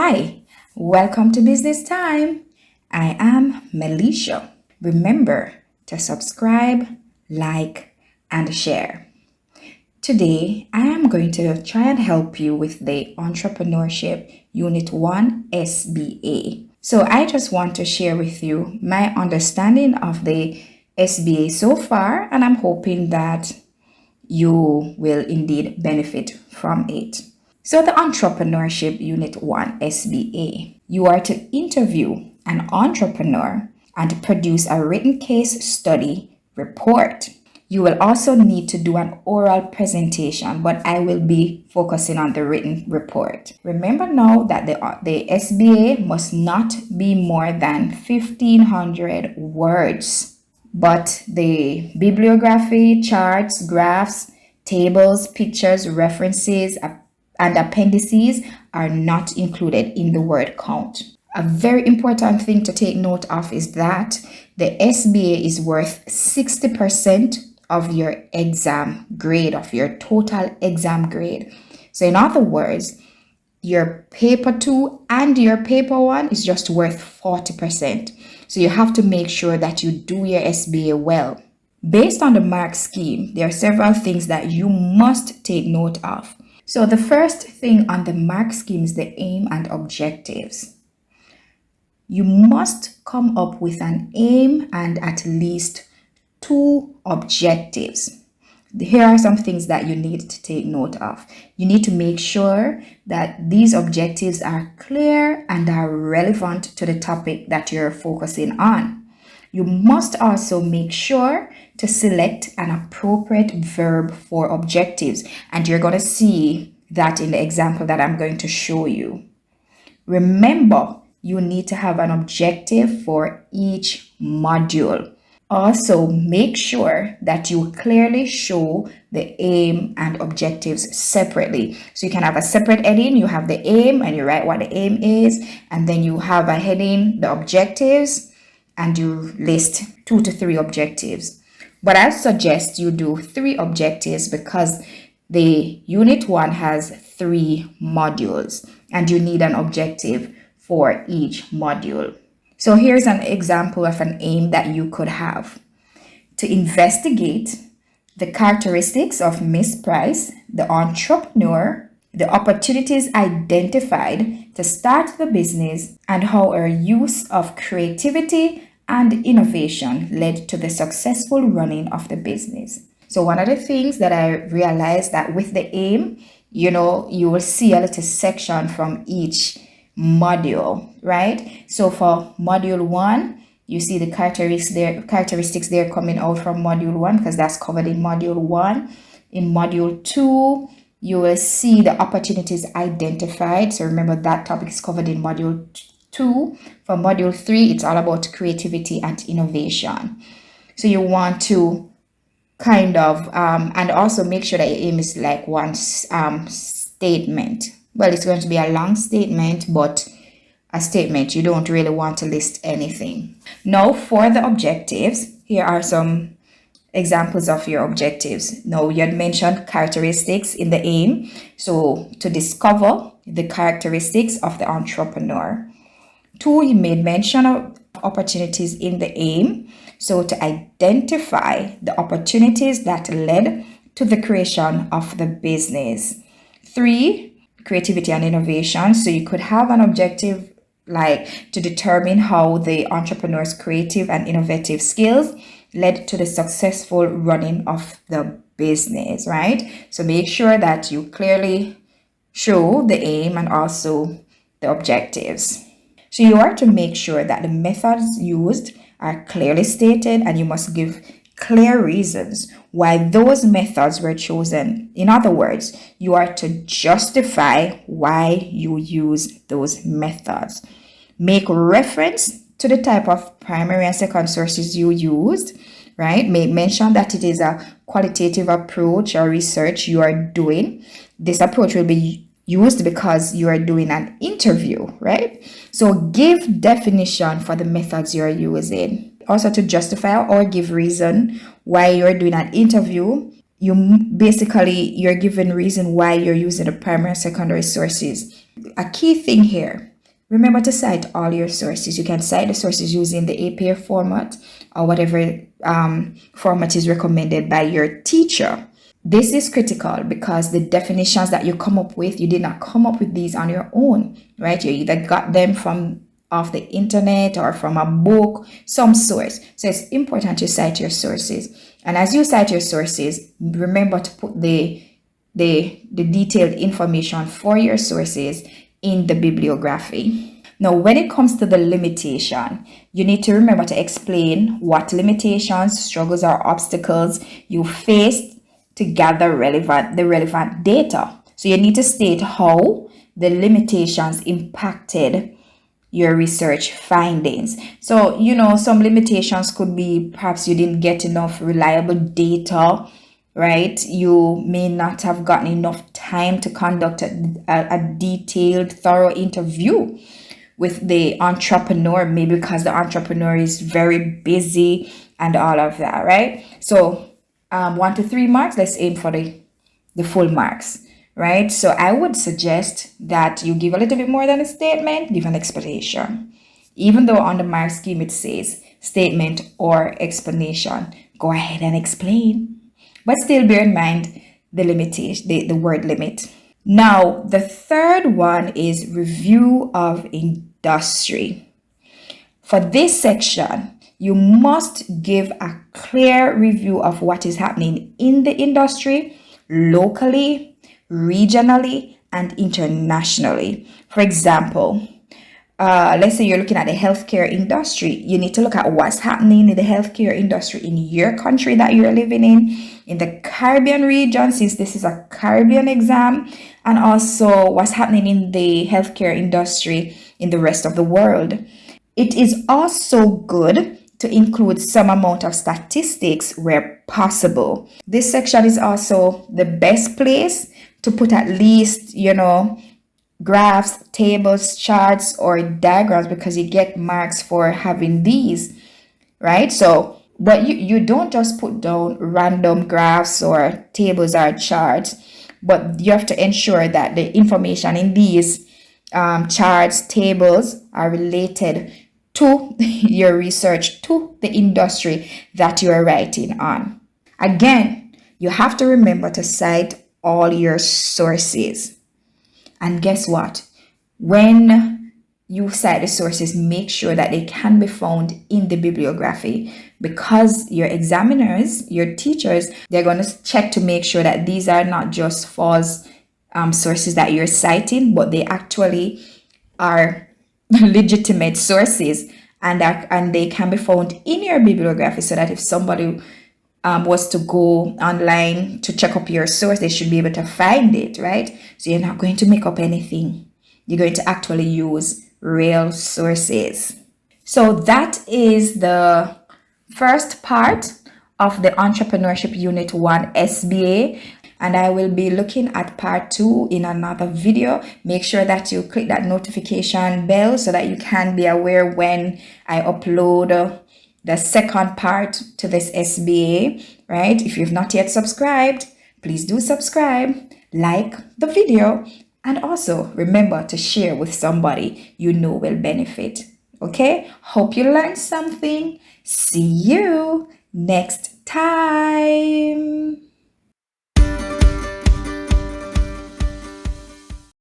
Hi, welcome to Business Time. I am Melisha. Remember to subscribe, like, and share. Today, I am going to try and help you with the Entrepreneurship Unit 1 SBA. So I just want to share with you my understanding of the SBA so far, and I'm hoping that you will indeed benefit from it. So the Entrepreneurship Unit 1 SBA, you are to interview an entrepreneur and produce a written case study report. You will also need to do an oral presentation, but I will be focusing on the written report. Remember now that the SBA must not be more than 1,500 words, but the bibliography, charts, graphs, tables, pictures, references, and appendices are not included in the word count. A very important thing to take note of is that the SBA is worth 60% of your exam grade, of your total exam grade. So in other words, your paper 2 and your paper 1 is just worth 40%. So you have to make sure that you do your SBA well. Based on the mark scheme, there are several things that you must take note of. So the first thing on the mark scheme is the aim and objectives. You must come up with an aim and at least 2 objectives. Here are some things that you need to take note of. You need to make sure that these objectives are clear and are relevant to the topic that you're focusing on. You must also make sure to select an appropriate verb for objectives, and you're going to see that in the example that I'm going to show you. Remember, you need to have an objective for each module. Also, make sure that you clearly show the aim and objectives separately. So you can have a separate heading, you have the aim and you write what the aim is, and then you have a heading, the objectives, and you list 2 to 3 objectives. But I suggest you do 3 objectives because the Unit 1 has 3 modules and you need an objective for each module. So here's an example of an aim that you could have. To investigate the characteristics of Miss Price, the entrepreneur, the opportunities identified to start the business, and how her use of creativity and innovation led to the successful running of the business. So one of the things that I realized that with the aim, you will see a little section from each module, right? So for module 1, you see the characteristics there coming out from module 1 because that's covered in module 1. In module 2, you will see the opportunities identified. So remember that topic is covered in module 2. For module 3, it's all about creativity and innovation. So you want to kind of and also make sure that your aim is like one statement. Well, it's going to be a long statement, but a statement. You don't really want to list anything. Now, for the objectives, here are some examples of your objectives. Now, you had mentioned characteristics in the aim. So, to discover the characteristics of the entrepreneur. 2, you made mention of opportunities in the aim. So, to identify the opportunities that led to the creation of the business. 3, creativity and innovation. So you could have an objective like to determine how the entrepreneur's creative and innovative skills led to the successful running of the business, right? So make sure that you clearly show the aim and also the objectives. So you are to make sure that the methods used are clearly stated and you must give clear reasons why those methods were chosen. In other words, you are to justify why you use those methods. Make reference to the type of primary and second sources you used, right? Make mention that it is a qualitative approach or research you are doing. This approach will be used because you are doing an interview, right? So give definition for the methods you are using. Also to justify or give reason why you're doing an interview. You're given reason why you're using the primary and secondary sources. A key thing here Remember to cite all your sources. You can cite the sources using the APA format or whatever format is recommended by your teacher. This is critical because the definitions that you come up with, you did not come up with these on your own, right? You either got them from off the internet or from a book, some source. So it's important to cite your sources. And as you cite your sources, remember to put the detailed information for your sources in the bibliography. Now, when it comes to the limitation, you need to remember to explain what limitations, struggles, or obstacles you faced to gather the relevant data. So you need to state how the limitations impacted your research findings. So, some limitations could be perhaps you didn't get enough reliable data, right? You may not have gotten enough time to conduct a detailed, thorough interview with the entrepreneur, maybe because the entrepreneur is very busy and all of that, right? So 1 to 3 marks, let's aim for the full marks, right? So I would suggest that you give a little bit more than a statement, give an explanation. Even though on the mark scheme it says statement or explanation, go ahead and explain. But still bear in mind the limitation, the word limit. Now, the third one is review of industry. For this section, you must give a clear review of what is happening in the industry, locally, regionally, and internationally. For example, let's say you're looking at the healthcare industry. You need to look at what's happening in the healthcare industry in your country that you're living in the Caribbean region, since this is a Caribbean exam, and also what's happening in the healthcare industry in the rest of the world. It is also good to include some amount of statistics where possible. This section is also the best place to put at least, graphs, tables, charts, or diagrams, because you get marks for having these, right? So, but you don't just put down random graphs or tables or charts, but you have to ensure that the information in these charts, tables are related to your research, to the industry that you are writing on. Again, you have to remember to cite all your sources. And guess what? When you cite the sources, make sure that they can be found in the bibliography, because your examiners, your teachers, they're going to check to make sure that these are not just false sources that you're citing, but they actually are legitimate sources, and they can be found in your bibliography, so that if somebody was to go online to check up your source, they should be able to find it, right? So you're not going to make up anything. You're going to actually use real sources. So that is the first part of the Entrepreneurship Unit 1 SBA. And I will be looking at part 2 in another video. Make sure that you click that notification bell so that you can be aware when I upload the second part to this SBA, right? If you've not yet subscribed, please do subscribe, like the video, and also remember to share with somebody you know will benefit. Okay? Hope you learned something. See you next time.